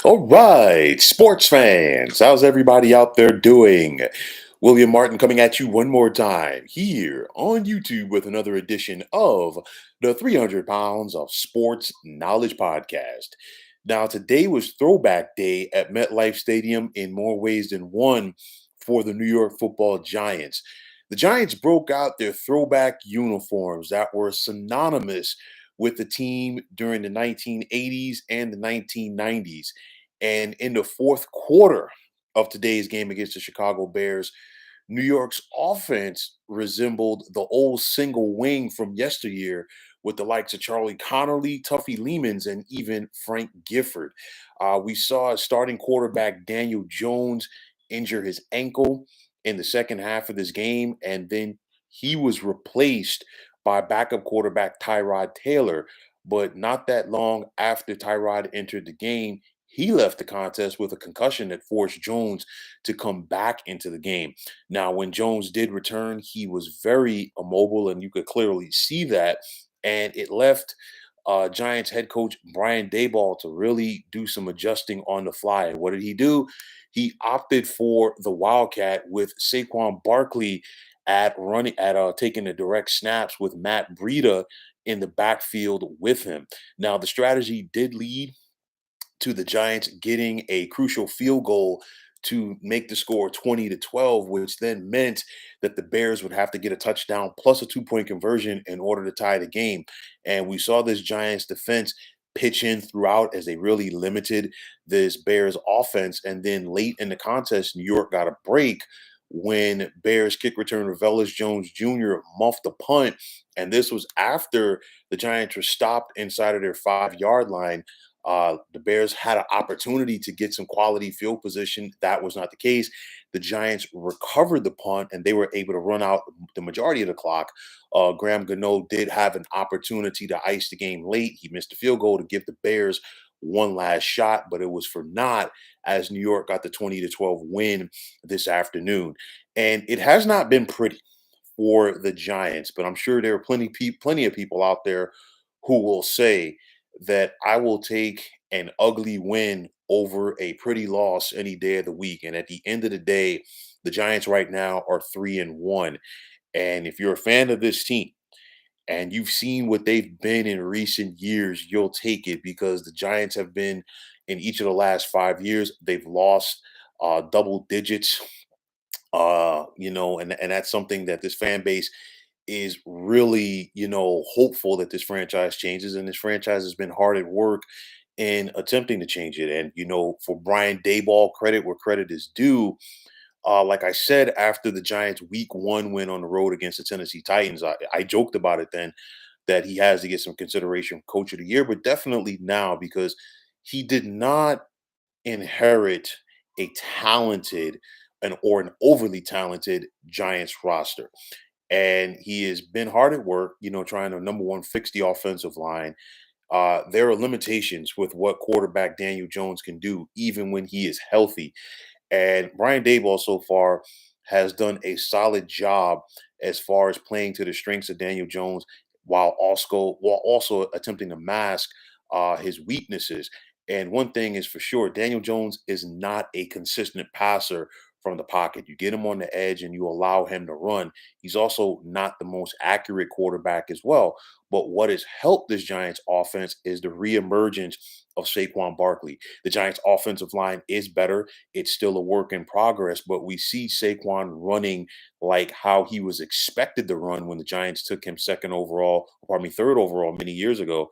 All right, sports fans, how's everybody out there doing? William Martin coming at you one more time here on YouTube with another edition of the 300 Pounds of Sports Knowledge Podcast. Now, today was Throwback Day at MetLife Stadium in more ways than one for the New York Football Giants. The Giants broke out their throwback uniforms that were synonymous with the team during the 1980s and the 1990s. And in the fourth quarter of today's game against the Chicago Bears, New York's offense resembled the old single wing from yesteryear with the likes of Charlie Connerly, Tuffy Lemons, and even Frank Gifford. We saw starting quarterback Daniel Jones injure his ankle in the second half of this game, and then he was replaced by backup quarterback Tyrod Taylor. But not that long after Tyrod entered the game, he left the contest with a concussion that forced Jones to come back into the game. Now, when Jones did return, he was very immobile, and you could clearly see that. And it left Giants head coach Brian Daboll to really do some adjusting on the fly. And what did he do? He opted for the Wildcat with Saquon Barkley at running at taking the direct snaps with Matt Breida in the backfield with him. Now, the strategy did lead to the Giants getting a crucial field goal to make the score 20-12, which then meant that the Bears would have to get a touchdown plus a 2-point conversion in order to tie the game. And we saw this Giants defense pitch in throughout as they really limited this Bears offense. And then late in the contest, New York got a break when Bears kick returner Velus Jones Jr. muffed a punt. And this was after the Giants were stopped inside of their 5-yard line. The Bears had an opportunity to get some quality field position. That was not the case. The Giants recovered the punt and they were able to run out the majority of the clock. Graham Gano did have an opportunity to ice the game late. He missed a field goal to give the Bears one last shot, but it was for naught as New York got the 20-12 win this afternoon. And it has not been pretty for the Giants, but I'm sure there are plenty of people out there who will say that I will take an ugly win over a pretty loss any day of the week. And at the end of the day, the Giants right now are 3-1. And if you're a fan of this team and you've seen what they've been in recent years, you'll take it because the Giants have been in each of the last 5 years, they've lost double digits. And that's something that this fan base is really, hopeful that this franchise changes. And this franchise has been hard at work in attempting to change it. And, for Brian Dayball, credit where credit is due. Like I said, after the Giants week 1 win on the road against the Tennessee Titans, I joked about it then that he has to get some consideration for coach of the year, but definitely now because he did not inherit a talented or an overly talented Giants roster. And he has been hard at work, trying to number one fix the offensive line. There are limitations with what quarterback Daniel Jones can do, even when he is healthy. And Brian Daboll so far has done a solid job as far as playing to the strengths of Daniel Jones while also attempting to mask his weaknesses. And one thing is for sure, Daniel Jones is not a consistent passer from the pocket. You get him on the edge and you allow him to run. He's also not the most accurate quarterback as well. But what has helped this Giants offense is the reemergence of Saquon Barkley. The Giants offensive line is better. It's still a work in progress, but we see Saquon running like how he was expected to run when the Giants took him third overall many years ago.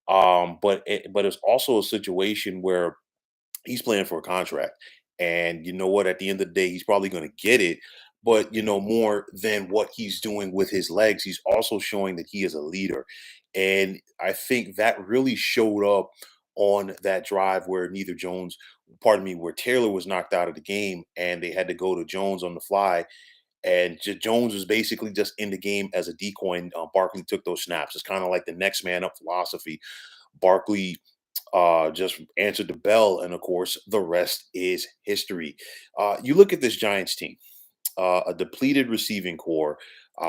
But it's also a situation where he's playing for a contract. And you know what? At the end of the day, he's probably going to get it. But, more than what he's doing with his legs, he's also showing that he is a leader. And I think that really showed up on that drive where where Taylor was knocked out of the game and they had to go to Jones on the fly. And Jones was basically just in the game as a decoy. And Barkley took those snaps. It's kind of like the next man up philosophy. Barkley just answered the bell, and of course, the rest is history. You look at this Giants team, a depleted receiving core.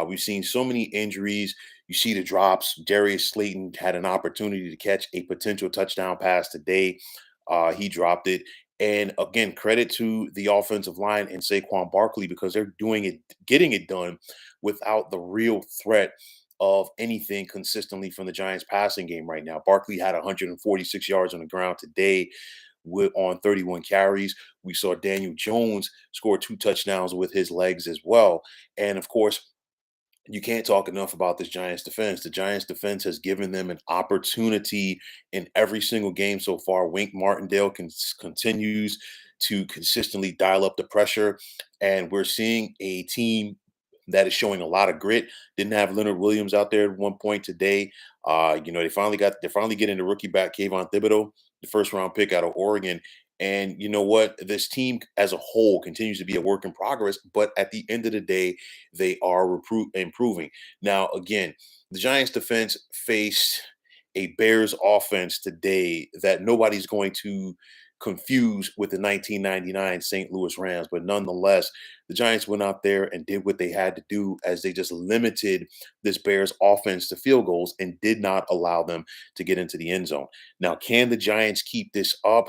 We've seen so many injuries. You see the drops. Darius Slayton had an opportunity to catch a potential touchdown pass today. He dropped it. And again, credit to the offensive line and Saquon Barkley because they're doing it, getting it done without the real threat of anything consistently from the Giants passing game right now. Barkley had 146 yards on the ground today with on 31 carries. We saw Daniel Jones score two touchdowns with his legs as well. And of course, you can't talk enough about this Giants defense. The Giants defense has given them an opportunity in every single game so far. Wink Martindale continues to consistently dial up the pressure, and we're seeing a team that is showing a lot of grit. Didn't have Leonard Williams out there at one point today. They're finally getting the rookie back, Kayvon Thibodeau, the first round pick out of Oregon. And you know what? This team as a whole continues to be a work in progress. But at the end of the day, they are improving. Now, again, the Giants defense faced a Bears offense today that nobody's going to confuse with the 1999 St. Louis Rams. But nonetheless, the Giants went out there and did what they had to do as they just limited this Bears offense to field goals and did not allow them to get into the end zone. Now, can the Giants keep this up?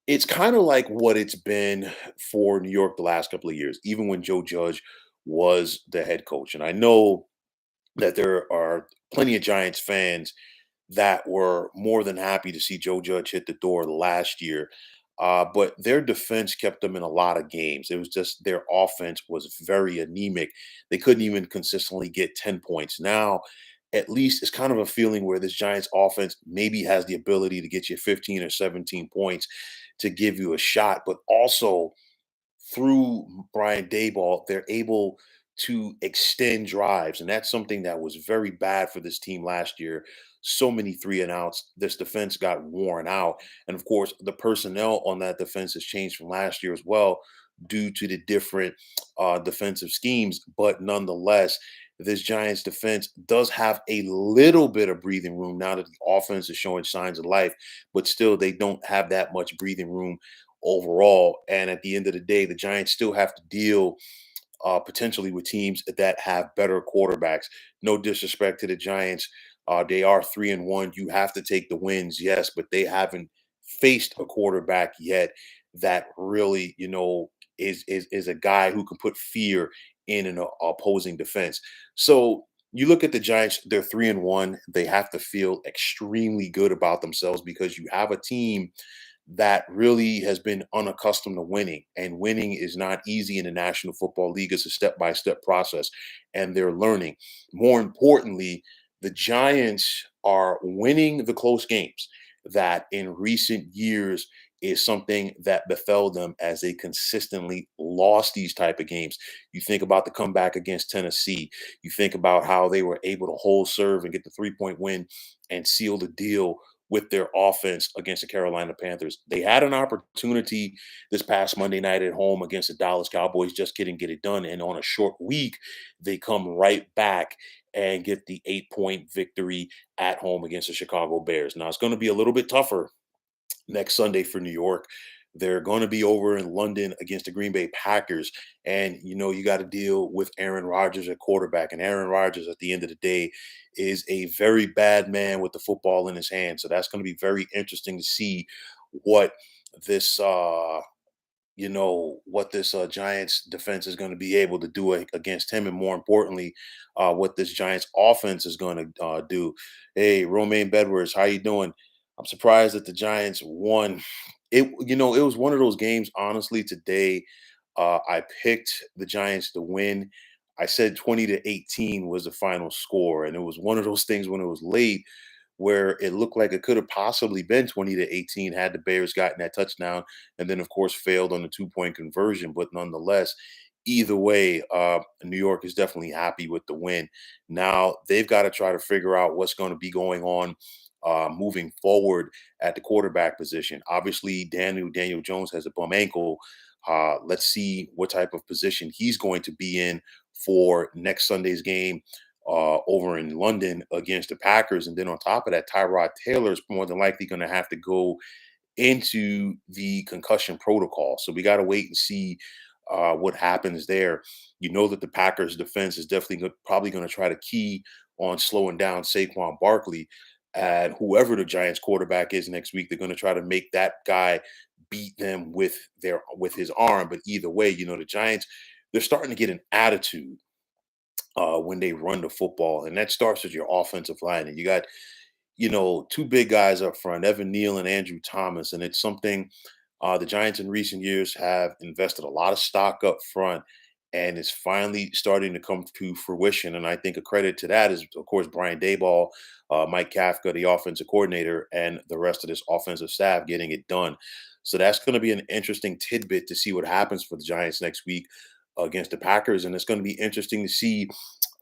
It's kind of like what it's been for New York the last couple of years, even when Joe Judge was the head coach. And I know that there are plenty of Giants fans that were more than happy to see Joe Judge hit the door last year. But their defense kept them in a lot of games. It was just their offense was very anemic. They couldn't even consistently get 10 points. Now, at least it's kind of a feeling where this Giants offense maybe has the ability to get you 15 or 17 points to give you a shot, but also through Brian Dayball, they're able to extend drives. And that's something that was very bad for this team last year. So many three and outs. This defense got worn out. And of course, the personnel on that defense has changed from last year as well due to the different defensive schemes. But nonetheless, this Giants defense does have a little bit of breathing room now that the offense is showing signs of life, but still they don't have that much breathing room overall. And at the end of the day, the Giants still have to deal potentially with teams that have better quarterbacks. No disrespect to the Giants. They are 3-1. You have to take the wins, yes, but they haven't faced a quarterback yet that really, is a guy who can put fear in an opposing defense. So you look at the Giants, they're 3-1. They have to feel extremely good about themselves because you have a team that really has been unaccustomed to winning. And winning is not easy in the National Football League. It's a step by step process, and they're learning. More importantly, the Giants are winning the close games that in recent years is something that befell them as they consistently lost these type of games. You think about the comeback against Tennessee. You think about how they were able to hold serve and get the 3-point win and seal the deal with their offense against the Carolina Panthers. They had an opportunity this past Monday night at home against the Dallas Cowboys, just couldn't get it done. And on a short week, they come right back and get the 8-point victory at home against the Chicago Bears. Now, it's going to be a little bit tougher next Sunday for New York. They're going to be over in London against the Green Bay Packers. And, you got to deal with Aaron Rodgers at quarterback. And Aaron Rodgers, at the end of the day, is a very bad man with the football in his hand. So that's going to be very interesting to see what this Giants defense is going to be able to do against him, and more importantly, what this Giants offense is going to do. Hey, Romaine Bedwards, how you doing? I'm surprised that the Giants won. It was one of those games. Honestly, today, I picked the Giants to win. I said 20-18 was the final score, and it was one of those things when it was late where it looked like it could have possibly been 20-18 had the Bears gotten that touchdown, and then of course failed on the 2-point conversion. But nonetheless, either way, New York is definitely happy with the win. Now they've got to try to figure out what's going to be going on moving forward at the quarterback position. Obviously, Daniel Jones has a bum ankle. Let's see what type of position he's going to be in for next Sunday's game over in London against the Packers. And then on top of that, Tyrod Taylor is more than likely going to have to go into the concussion protocol. So we got to wait and see what happens there. You know that the Packers defense is definitely probably going to try to key on slowing down Saquon Barkley. And whoever the Giants quarterback is next week, they're going to try to make that guy beat them with his arm. But either way, the Giants, they're starting to get an attitude when they run the football, and that starts with your offensive line. And you got two big guys up front, Evan Neal and Andrew Thomas, and it's something the Giants in recent years have invested a lot of stock up front, and it's finally starting to come to fruition. And I think a credit to that is, of course, Brian Dayball, Mike Kafka, the offensive coordinator, and the rest of this offensive staff getting it done. So that's going to be an interesting tidbit to see what happens for the Giants next week against the Packers, and it's going to be interesting to see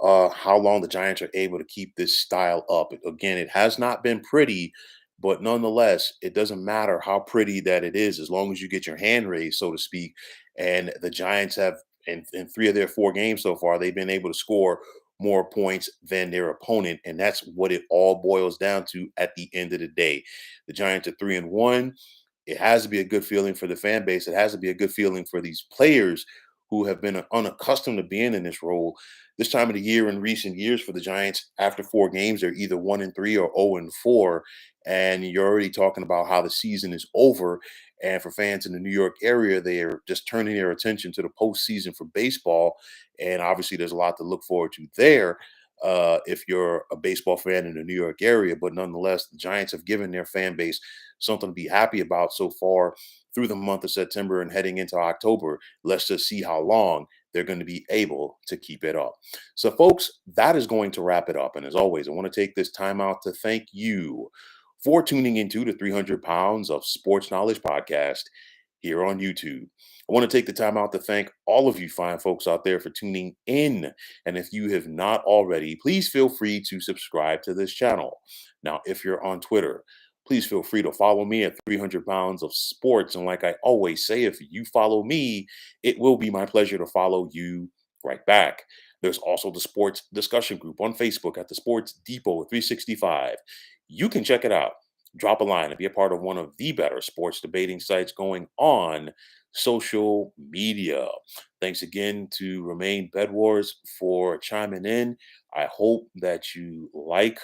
how long the Giants are able to keep this style up. Again, it has not been pretty, but nonetheless, it doesn't matter how pretty that it is, as long as you get your hand raised, so to speak. And the Giants have, in three of their four games so far, they've been able to score more points than their opponent, and that's what it all boils down to at the end of the day. The Giants are 3-1. It has to be a good feeling for the fan base. It has to be a good feeling for these players who have been unaccustomed to being in this role. This time of the year in recent years for the Giants, after four games, they're either 1-3 or 0-4. And you're already talking about how the season is over. And for fans in the New York area, they are just turning their attention to the postseason for baseball. And obviously, there's a lot to look forward to there if you're a baseball fan in the New York area. But nonetheless, the Giants have given their fan base something to be happy about so far through the month of September and heading into October. Let's just see how long they're going to be able to keep it up. So, folks, that is going to wrap it up. And as always, I want to take this time out to thank you for tuning into the 300 Pounds of Sports Knowledge podcast here on YouTube. I want to take the time out to thank all of you fine folks out there for tuning in. And if you have not already, please feel free to subscribe to this channel. Now, if you're on Twitter, please feel free to follow me at 300 Pounds of Sports. And like I always say, if you follow me, it will be my pleasure to follow you right back. There's also the sports discussion group on Facebook at the Sports Depot 365. You can check it out. Drop a line and be a part of one of the better sports debating sites going on social media. Thanks again to Remain Bedwars for chiming in. I hope that you like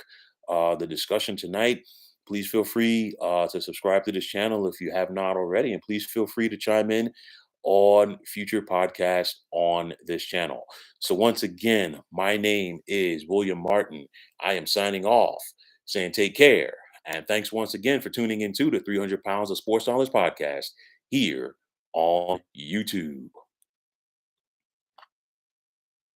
the discussion tonight. Please feel free to subscribe to this channel if you have not already, and please feel free to chime in on future podcasts on this channel. So once again, my name is William Martin. I am signing off, saying take care, and thanks once again for tuning into the 300 Pounds of Sports Knowledge podcast here on YouTube.